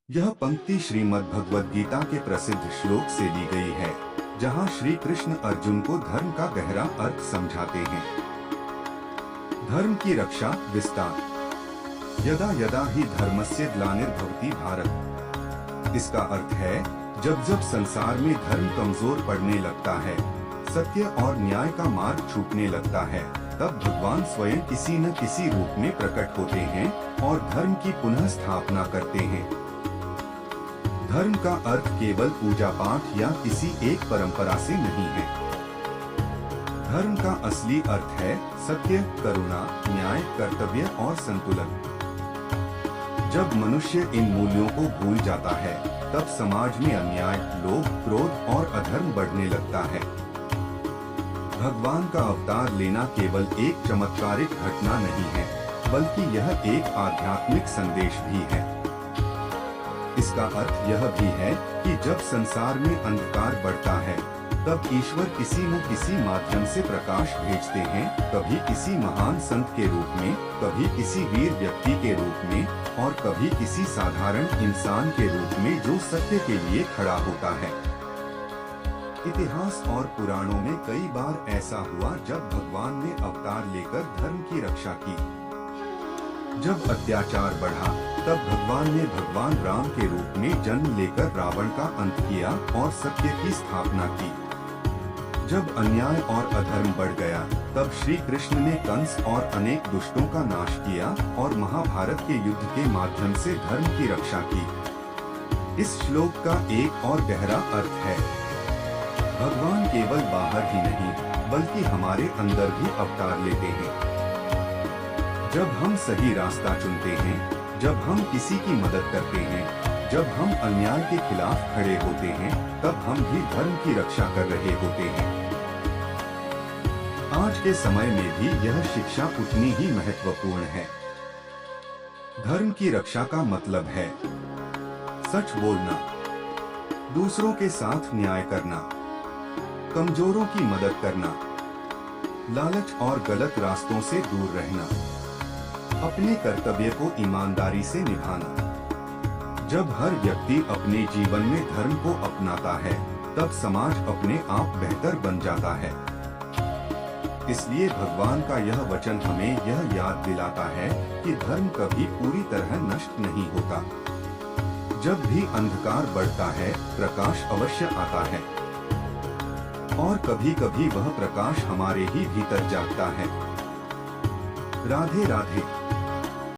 यह पंक्ति श्रीमद् भगवद गीता के प्रसिद्ध श्लोक से ली गई है, जहाँ श्री कृष्ण अर्जुन को धर्म का गहरा अर्थ समझाते हैं। धर्म की रक्षा विस्तार। यदा यदा ही धर्मस्य ग्लानिर्भवति भारत। इसका अर्थ है, जब जब संसार में धर्म कमजोर पड़ने लगता है, सत्य और न्याय का मार्ग छूटने लगता है, तब भगवान स्वयं किसी न किसी रूप में प्रकट होते हैं और धर्म की पुनः स्थापना करते हैं। धर्म का अर्थ केवल पूजा पाठ या किसी एक परंपरा से नहीं है। धर्म का असली अर्थ है सत्य, करुणा, न्याय, कर्तव्य और संतुलन। जब मनुष्य इन मूल्यों को भूल जाता है, तब समाज में अन्याय, लोभ, क्रोध और अधर्म बढ़ने लगता है। भगवान का अवतार लेना केवल एक चमत्कारिक घटना नहीं है, बल्कि यह एक आध्यात्मिक संदेश भी है। इसका अर्थ यह भी है कि जब संसार में अंधकार बढ़ता है, तब ईश्वर किसी न किसी माध्यम से प्रकाश भेजते हैं, कभी किसी महान संत के रूप में, कभी किसी वीर व्यक्ति के रूप में और कभी किसी साधारण इंसान के रूप में जो सत्य के लिए खड़ा होता है। इतिहास और पुराणों में कई बार ऐसा हुआ जब भगवान ने अवतार लेकर धर्म की रक्षा की। जब अत्याचार बढ़ा, तब भगवान ने भगवान राम के रूप में जन्म लेकर रावण का अंत किया और सत्य की स्थापना की। जब अन्याय और अधर्म बढ़ गया, तब श्री कृष्ण ने कंस और अनेक दुष्टों का नाश किया और महाभारत के युद्ध के माध्यम से धर्म की रक्षा की। इस श्लोक का एक और गहरा अर्थ है, भगवान केवल बाहर ही नहीं, बल्कि हमारे अंदर भी अवतार लेते हैं। जब हम सही रास्ता चुनते हैं, जब हम किसी की मदद करते हैं, जब हम अन्याय के खिलाफ खड़े होते हैं, तब हम भी धर्म की रक्षा कर रहे होते हैं। आज के समय में भी यह शिक्षा उतनी ही महत्वपूर्ण है। धर्म की रक्षा का मतलब है सच बोलना, दूसरों के साथ न्याय करना, कमजोरों की मदद करना, लालच और गलत रास्तों से दूर रहना, अपने कर्तव्य को ईमानदारी से निभाना। जब हर व्यक्ति अपने जीवन में धर्म को अपनाता है, तब समाज अपने आप बेहतर बन जाता है। इसलिए भगवान का यह वचन हमें यह याद दिलाता है कि धर्म कभी पूरी तरह नष्ट नहीं होता। जब भी अंधकार बढ़ता है, प्रकाश अवश्य आता है और कभी कभी वह प्रकाश हमारे ही भीतर जागता है। राधे राधे।